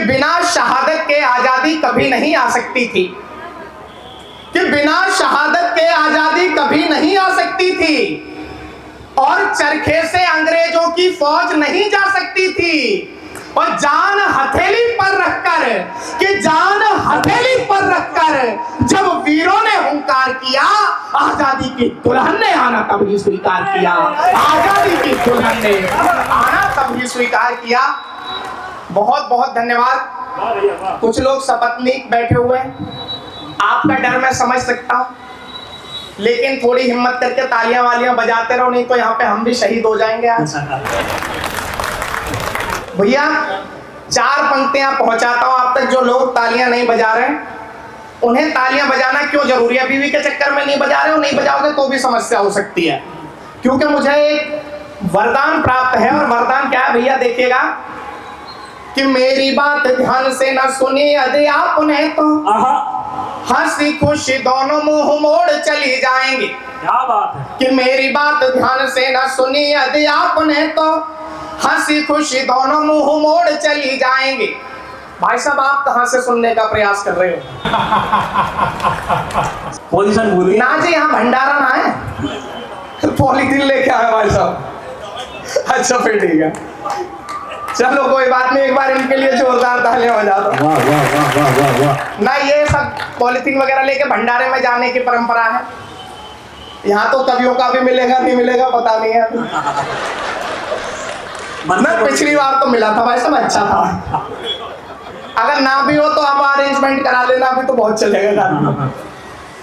बिना शहादत के आजादी कभी नहीं आ सकती थी, कि बिना शहादत के आजादी कभी नहीं आ सकती थी, और चरखे से अंग्रेजों की फौज नहीं जा सकती थी। और जान हथेली पर रखकर, कि जान हथेली पर रखकर जब वीरों ने हुंकार किया, आजादी की दुल्हन ने आना तभी स्वीकार किया, आजादी की दुल्हन ने आना तभी स्वीकार किया। बहुत बहुत धन्यवाद। कुछ लोग सपत्नीक बैठे हुए हैं, आपका डर मैं समझ सकता हूं, लेकिन थोड़ी हिम्मत करके तालियां वालियां बजाते रहो, नहीं तो यहाँ पे हम भी शहीद हो जाएंगे आज। भैया 4 पंक्तियां पहुंचाता हूं आप तक। जो लोग तालियां नहीं बजा रहे हैं, उन्हें तालियां बजाना क्यों जरूरी है? बीवी के चक्कर में नहीं बजा रहे हो, नहीं बजाओगे तो भी समस्या हो सकती है, क्योंकि मुझे एक वरदान प्राप्त है। और वरदान क्या है भैया? देखिएगा कि मेरी बात ध्यान से ना सुनी यदि आपने तो हंसी खुशी दोनों मुंह मोड़ चली जाएंगे। क्या बात है? कि मेरी बात ध्यान से ना सुनी यदि आपने तो हंसी खुशी दोनों मुंह मोड़ चली जाएंगे। भाई साहब, आप कहां से सुनने का प्रयास कर रहे हो? पोजीशन भूल ना जी, यहाँ भंडारा ना है, पॉलीथिन लेके आए भाई साहब। अच्छा फिर ठीक है, चलो कोई बात नहीं, एक बार इनके लिए जोरदार तालियां बजा दो। वाह वाह वाह वाह वाह वाह। ना ये सब पॉलीथिन वगैरह लेके भंडारे में जाने की परंपरा है। यहाँ तो कवियों का भी मिलेगा नहीं मिलेगा पता नहीं है। मैं पिछली बार तो मिला था भाई साहब, अच्छा था। अगर ना भी हो तो आप अरेंजमेंट करा लेना, भी तो बहुत चलेगा।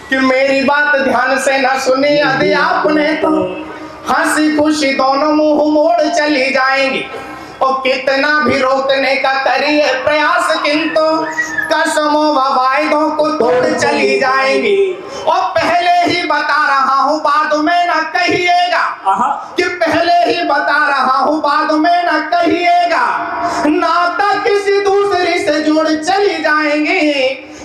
कि मेरी बात ध्यान से ना सुनी यदि आपने तो हंसी खुशी दोनों मुंह मोड़ चली जाएंगी। और कितना भी रोकने का करिए प्रयास, किंतु कसमों व वायदों को तोड़ चली जाएंगी। और पहले ही बता रहा हूँ बाद में न कहिएगा, कि पहले ही बता रहा हूँ बाद में न कहिएगा, नाता किसी दूसरी से जुड़ चली जाएंगी।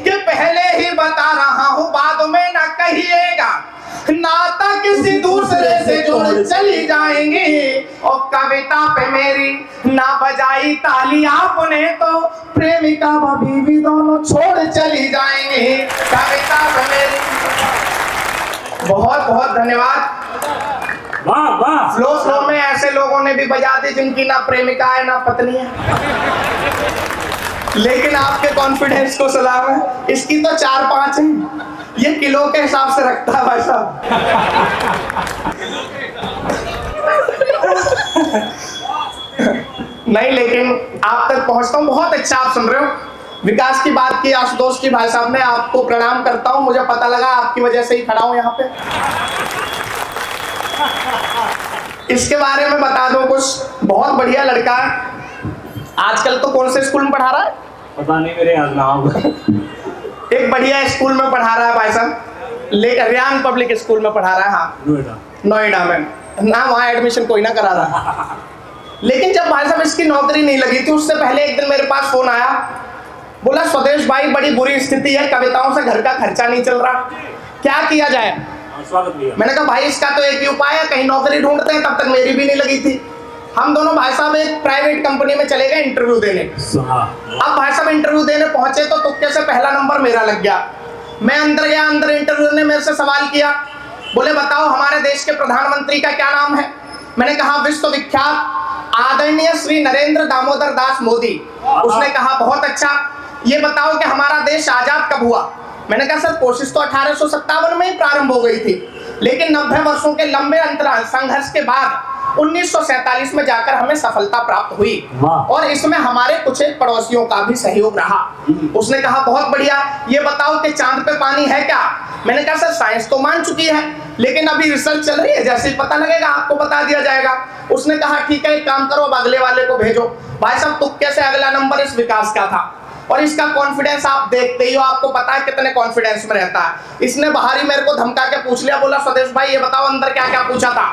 कि पहले ही बता रहा हूँ बाद में न कहिएगा, नाता किसी दूसरे से जुड़ चली जाएंगी। और कविता पे मेरी ना बजाई ताली आपने तो प्रेमिका व बीवी दोनों छोड़ चली जाएंगी। कविता पे मेरी बहुत बहुत धन्यवाद। वाह वाह। फ्लो में ऐसे लोगों ने भी बजा दी जिनकी ना प्रेमिका है ना पत्नी है, लेकिन आपके कॉन्फिडेंस को सलाम है। इसकी तो 4-5 है, ये किलो के हिसाब से रखता है भाई साहब। नहीं, लेकिन आप तक पहुंचता हूं। बहुत अच्छा आप सुन रहे हो। विकास की बात की, आशुतोष की भाई साहब ने, आपको प्रणाम करता हूं। मुझे पता लगा आपकी वजह से ही खड़ा हूं यहाँ पे। इसके बारे में बता दो कुछ। बहुत बढ़िया लड़का है। आजकल तो कौन से स्कूल में पढ़ा रहा है पता नहीं, मेरे याद ना होगा। एक बढ़िया स्कूल में पढ़ा रहा है भाई साहब, रियान पब्लिक स्कूल में पढ़ा रहा है। हाँ, नोएडा में ना, वहाँ एडमिशन कोई ना करा रहा। लेकिन जब भाई साहब इसकी नौकरी नहीं लगी थी, उससे पहले एक दिन मेरे पास फोन आया, बोला स्वदेश भाई बड़ी बुरी स्थिति है, कविताओं से घर का खर्चा नहीं चल रहा, क्या किया जाए? मैंने कहा भाई इसका तो एक ही उपाय है, कहीं नौकरी ढूंढते हैं। तब तक मेरी भी नहीं लगी थी। हम दोनों भाई साहब एक प्राइवेट कंपनी में चले गए इंटरव्यू देने। अब भाई साहब इंटरव्यू देने पहुंचे तो तुक्के से पहला नंबर मेरा लग गया। मैं अंदर गया, अंदर इंटरव्यू ने मेरे से सवाल किया, बोले बताओ हमारे देश के प्रधानमंत्री का क्या नाम है? मैंने कहा विश्व विख्यात आदरणीय श्री नरेंद्र दामोदर दास मोदी। उसने कहा बहुत अच्छा, ये बताओ कि हमारा देश आजाद कब हुआ? मैंने कहा सर कोशिश तो 1857 में ही प्रारंभ हो गई थी, लेकिन 90 वर्षों के लंबे अंतराल संघर्ष के बाद 1947 में जाकर हमें सफलता प्राप्त हुई, और इसमें हमारे कुछ एक पड़ोसियों का भी सहयोग रहा। उसने कहा बहुत बढ़िया, ये बताओ कि चांद पे पानी है क्या? मैंने कहा सर साइंस तो मान चुकी है, लेकिन अभी रिसर्च चल रही है, जैसे ही पता लगेगा आपको बता दिया जाएगा। उसने कहा ठीक है, एक काम करो, अब अगले वाले को भेजो। भाई साहब तुक्के से अगला नंबर इस विकास का था, और इसका कॉन्फिडेंस आप देखते ही हो, आपको पता है कितने कॉन्फिडेंस में रहता है। इसने बाहर ही मेरे को धमका के पूछ लिया, बोला स्वदेश भाई ये बताओ अंदर क्या क्या पूछा था?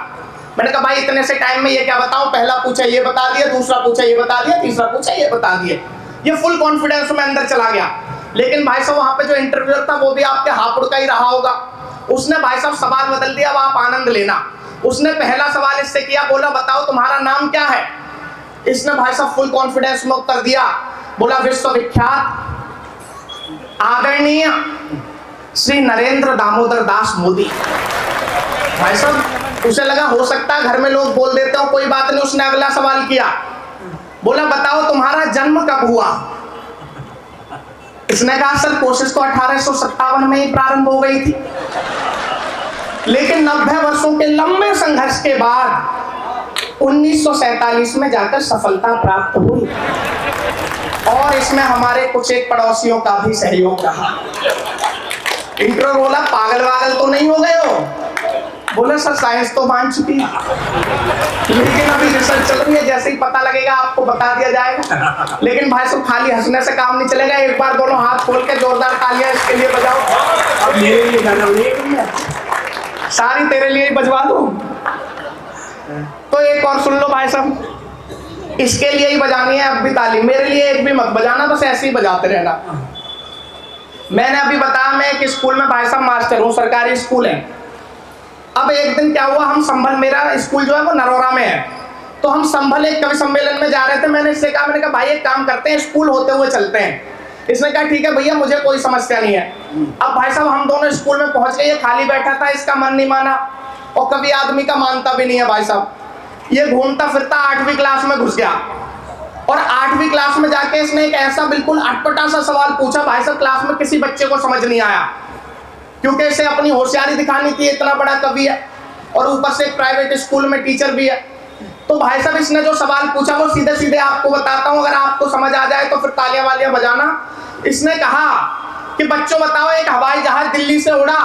मैंने कहा भाई इतने से टाइम में ये क्या बताऊं, पहला पूछा ये बता दिया, दूसरा पूछा ये बता दिया, तीसरा पूछा ये बता दिया। ये फुल कॉन्फिडेंस में अंदर चला गया। लेकिन भाई साहब वहां पे जो इंटरव्यूअर था वो भी आपके हापुड़ का ही रहा होगा। उसने भाई साहब सवाल बदल दिया, अब आप आनंद लेना। उसने पहला सवाल इससे किया, बोला बताओ तुम्हारा नाम क्या है? इसने भाई साहब फुल कॉन्फिडेंस में उत्तर दिया, बोला विश्वविख्यात आदरणीय श्री नरेंद्र दामोदर दास मोदी। भाई साहब उसे लगा हो सकता है घर में लोग बोल देते हो, कोई बात नहीं। उसने अगला सवाल किया, बोला बताओ तुम्हारा जन्म कब हुआ? इसने कहा सर कोशिश तो 1857 में ही प्रारंभ हो गई थी, लेकिन 90 वर्षों के लंबे संघर्ष के बाद 1947 में जाकर सफलता प्राप्त हुई। और इसमें हमारे कुछ एक पड़ोसियों का भी सहयोग रहा। इंटरव्यू बोला पागल वागल तो नहीं हो गए हो? बोले सर साइंस तो मान चुकी है, लेकिन अभी रिसर्च चल रही है, जैसे ही पता लगेगा आपको बता दिया जाएगा। लेकिन भाई साहब खाली हंसने से काम नहीं चलेगा, एक बार दोनों हाथ खोल के जोरदार तालियां इसके लिए बजाओ। अब मेरे लिए गाना बजाइए। सारी तेरे लिए ही बजवा दूं। तो एक और सुन लो भाई साहब, इसके लिए ही बजानी है अब भी ताली, मेरे लिए एक भी मत बजाना, बस ऐसे ही बजाते रहना। मैंने अभी बताया मैं एक स्कूल में भाई साहब मास्टर हूँ, सरकारी स्कूल है। अब एक दिन क्या हुआ, हम संभल, मेरा स्कूल जो है वो नरोरा में है, तो हम संभल एक कवि सम्मेलन में जा रहे थे। मैंने इससे कहा, मैंने कहा भाई एक काम करते हैं, स्कूल होते हुए चलते हैं। इसने कहा ठीक है भैया मुझे कोई समस्या नहीं है। अब भाई साहब हम दोनों स्कूल में पहुंच गए, ये खाली बैठा था, इसका मन नहीं माना, और कभी आदमी का मानता भी नहीं है भाई साहब। ये घूमता फिरता 8वीं क्लास में घुस गया, और 8वीं क्लास में जाके इसने एक ऐसा बिल्कुल अटपटा सा सवाल पूछा भाई साहब, क्लास में किसी बच्चे को समझ नहीं आया, क्योंकि इसे अपनी होशियारी दिखानी थी, इतना बड़ा कवि है और ऊपर से एक प्राइवेट स्कूल में टीचर भी है। तो भाई साहब इसने जो सवाल पूछा वो सीधे सीधे आपको बताता हूं, अगर आपको समझ आ जाए तो फिर तालियां वालियां बजाना। इसने कहा कि बच्चों बताओ, एक हवाई जहाज दिल्ली से उड़ा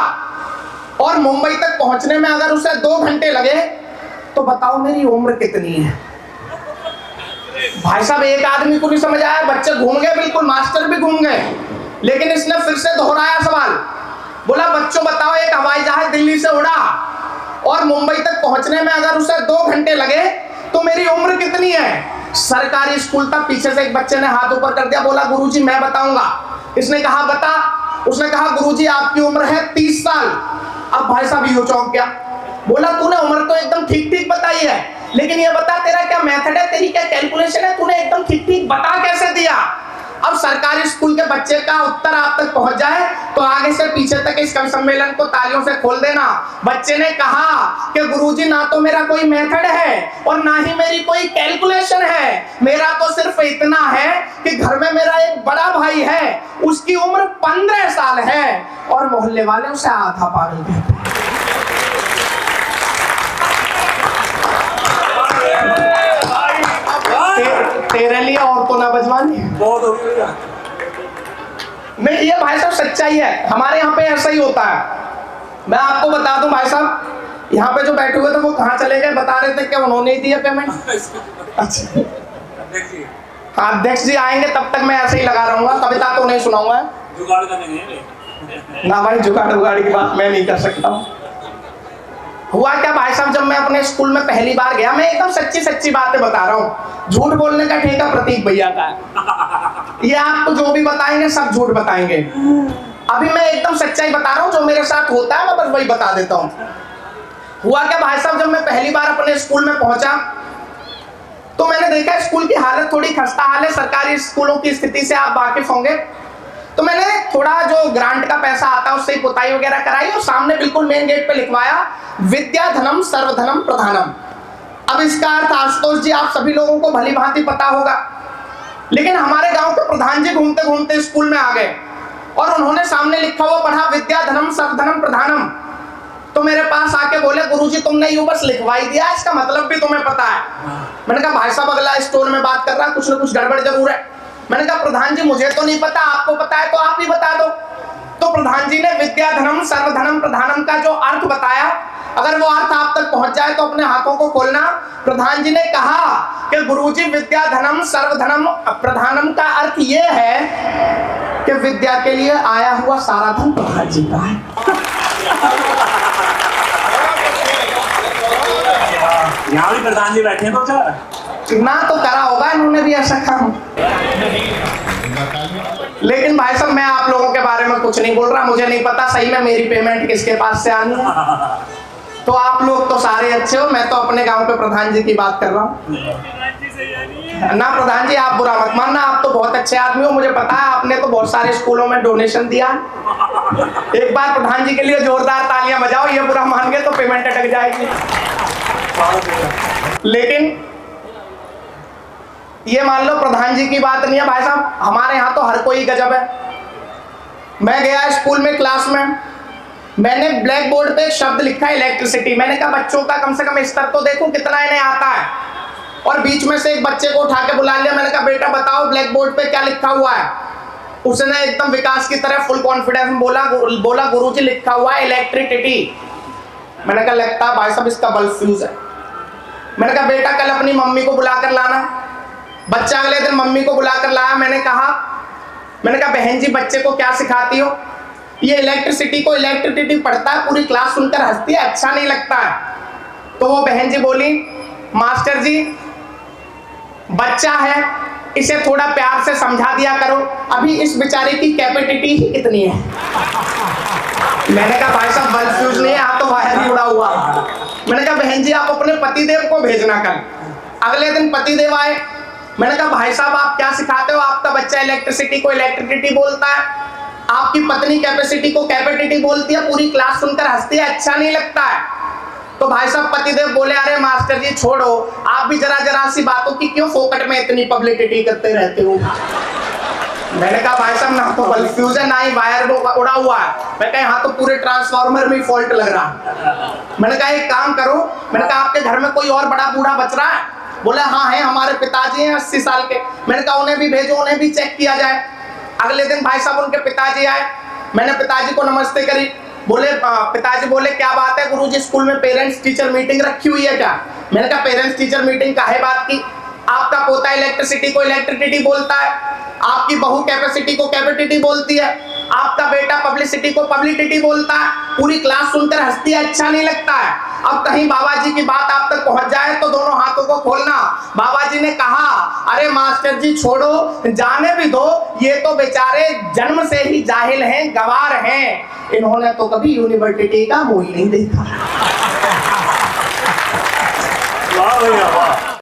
और मुंबई तक पहुंचने में अगर उसे 2 घंटे लगे, तो बताओ मेरी उम्र कितनी है? भाई साहब एक आदमी को नहीं समझ आया, बच्चे घूम गए, बिल्कुल मास्टर भी घूम गए। लेकिन इसने फिर से दोहराया सवाल, बोला बच्चों बताओ, एक हवाई जहाज दिल्ली से उड़ा और मुंबई तक पहुंचने में अगर उसे 2 घंटे लगे, तो मेरी उम्र कितनी है? सरकारी स्कूल था, पीछे से एक बच्चे ने हाथ ऊपर कर दिया, बोला गुरुजी मैं बताऊंगा। इसने कहा बता। उसने कहा गुरुजी आपकी उम्र है 30 साल। अब भाई साहब यूं चौंक गया, बोला तूने उम्र तो एकदम ठीक ठीक बताई है, लेकिन ये बता तेरा क्या मेथड है, तेरी क्या कैलकुलेशन है, तूने एकदम ठीक ठीक बता कैसे दिया? अब सरकारी स्कूल के बच्चे का उत्तर आप तक पहुंच जाए तो आगे से पीछे तक इस कवि सम्मेलन को तालियों से खोल देना। बच्चे ने कहा कि गुरुजी ना तो मेरा कोई मेथड है और ना ही मेरी कोई कैलकुलेशन है, मेरा तो सिर्फ इतना है कि घर में मेरा एक बड़ा भाई है, उसकी उम्र 15 साल है और मोहल्ले वाले उसे आधा पागल कहते हैं। तेरे लिए और तो ना बजवानी बहुत हो गया। नहीं, ये भाई साहब सच्चाई है, हमारे यहाँ पे ऐसा ही होता है। मैं आपको बता दूं भाई साहब, यहाँ पे जो बैठे हुए थे वो कहाँ चले गए, बता रहे थे क्या उन्होंने ही दिया पेमेंट? अच्छा हाँ, अध्यक्ष जी आएंगे तब तक मैं ऐसे ही लगा रहूंगा, कविता तो नहीं सुनाऊंगा। जुगाड़ करेंगे ना भाई, जुगाड़ उगाड़ की बात मैं नहीं कर सकता हूँ। हुआ क्या भाई साहब, जब मैं अपने स्कूल में पहली बार गया, मैं एकदम सच्ची सच्ची बातें बता रहा हूँ, झूठ बोलने का ठेका प्रतीक भैया का है। ये आपको जो भी बताएंगे सब झूठ बताएंगे। अभी मैं एकदम सच्चाई बता रहा हूँ, जो मेरे साथ होता है मैं बस वही बता देता हूँ। हुआ क्या भाई साहब, जब मैं पहली बार अपने स्कूल में पहुंचा तो मैंने देखा स्कूल की हालत थोड़ी खस्ता हाल है। सरकारी स्कूलों की स्थिति से आप वाकिफ होंगे। तो मैंने थोड़ा जो ग्रांट का पैसा आता है उससे ही पुताई वगैरह कराई और सामने बिल्कुल मेन गेट पे लिखवाया विद्या धनम सर्वधनम प्रधानम। अब इसका अर्थ आशुतोष जी आप सभी लोगों को भली भांति पता होगा, लेकिन हमारे गांव के प्रधान जी घूमते घूमते स्कूल में आ गए और उन्होंने सामने लिखा हुआ पढ़ा विद्या धनम सर्वधनम प्रधानम। तो मेरे पास आके बोले गुरुजी तुमने यूं बस लिखवाई दिया, इसका मतलब भी तुम्हें पता है? मैंने कहा भाई साहब अगला स्टोर में बात कर रहा, कुछ ना कुछ गड़बड़ जरूर है। मैंने कहा प्रधान जी मुझे तो नहीं पता, आपको पता है तो आप ही बता दो। तो प्रधान जी ने विद्या धनम सर्वधनम प्रधानम का जो अर्थ बताया, अगर वो अर्थ आप तक पहुंच जाए तो अपने हाथों को खोलना। प्रधान जी ने कहा कि गुरुजी विद्या धनम सर्वधनम प्रधानम का अर्थ ये है कि विद्या के लिए आया हुआ सारा धन प्रधान जी का है। यहाँ भी प्रधान जी बैठे हैं तो क्या ना तो करा होगा इन्होंने भी ऐसा काम। लेकिन भाई साहब मैं आप लोगों के बारे में कुछ नहीं बोल रहा, मुझे नहीं पता सही में मेरी पेमेंट किसके पास से आनी है। तो आप लोग तो सारे अच्छे हो, मैं तो अपने गांव के प्रधान जी की बात कर रहा हूँ। ना प्रधान जी, आप बुरा मत मानना, आप तो बहुत अच्छे आदमी हो, मुझे पता है, आपने तो बहुत सारे स्कूलों में डोनेशन दिया। एक बार प्रधान जी के लिए जोरदार तालियां बजाओ, ये बुरा मान गए तो पेमेंट अटक जाएगी। लेकिन ये मान लो प्रधान जी की बात नहीं है भाई साहब, हमारे यहाँ तो हर कोई गजब है। मैं गया स्कूल में, क्लास में, मैंने ब्लैक बोर्ड पे एक शब्द लिखा है इलेक्ट्रिसिटी। मैंने कहा बच्चों का कम से कम स्तर तो देखूं कितना इन्हें आता है। और बीच में से एक बच्चे को उठा के बुला लिया, मैंने कहा बेटा बताओ ब्लैक बोर्ड पे क्या लिखा हुआ है। उसने एकदम विकास की तरह फुल कॉन्फिडेंस में बोला गुरुजी लिखा हुआ है इलेक्ट्रिसिटी। मैंने कहा लगता है भाई साहब इसका बल्ब फ्यूज है। मैंने कहा बेटा कल अपनी मम्मी को बुला कर लाना। बच्चा अगले दिन मम्मी को बुला कर लाया। मैंने कहा बहन जी बच्चे को क्या सिखाती हो? ये इलेक्ट्रिसिटी को इलेक्ट्रिसिटी पढ़ता है, पूरी क्लास सुनकर हंसती है, अच्छा नहीं लगता है। तो वो बहन जी बोली मास्टर जी बच्चा है, इसे थोड़ा प्यार से समझा दिया करो, अभी इस बेचारे की कैपेसिटी ही कितनी है। मैंने कहा भाई साहब बल्ब फ्यूज नहीं है, आप तो वायर ही उड़ा हुआ। मैंने कहा बहन जी आप अपने पतिदेव को भेजना कल। अगले दिन पतिदेव आए। मैंने कहा भाई साहब आप क्या सिखाते हो? आपका बच्चा इलेक्ट्रिसिटी को इलेक्ट्रिसिटी बोलता है, आपकी पत्नी कैपेसिटी को कैपेसिटी बोलती है, पूरी क्लास सुनकर हंसती है, अच्छा नहीं लगता है। तो भाई साहब पतिदेव बोले अरे मास्टर जी छोड़ो, आप भी जरा सी बातों की क्यों फोकट में इतनी पब्लिसिटी करते रहते हो। मैंने कहा भाई साहब ना तो बल्ब फ्यूज है ना ही वायर उड़ा हुआ है। मैं कहा यहाँ तो पूरे ट्रांसफार्मर में फॉल्ट लग रहा है। मैंने कहा एक काम करो, मैंने कहा आपके घर में कोई और बड़ा बूढ़ा बच रहा है? बोले हाँ है, हमारे पिताजी हैं 80 साल के। मैंने कहा उन्हें भी भेजो, उन्हें भी चेक किया जाए। अगले दिन भाई साहब उनके पिताजी आए। मैंने पिताजी को नमस्ते करी। पिताजी बोले क्या बात है गुरुजी, स्कूल में पेरेंट्स टीचर मीटिंग रखी हुई है क्या? मैंने कहा पेरेंट्स टीचर मीटिंग काहे बात की? आपका पोता इलेक्ट्रिसिटी को इलेक्ट्रिसिटी बोलता है, आपकी बहू कैपेसिटी को कैपेसिटी बोलती है, आपका बेटा पब्लिसिटी को पब्लिसिटी बोलता है, पूरी क्लास सुनकर हंसती है, अच्छा नहीं लगता है। अब कहीं बाबा जी की बात आप तक पहुंच जाए तो दोनों हाथों को खोलना। बाबा जी ने कहा अरे मास्टर जी छोड़ो, जाने भी दो, ये तो बेचारे जन्म से ही जाहिल हैं, गवार हैं, इन्होंने तो कभी यूनिवर्सिटी का मुंह ही नहीं देखा। वाह भैया।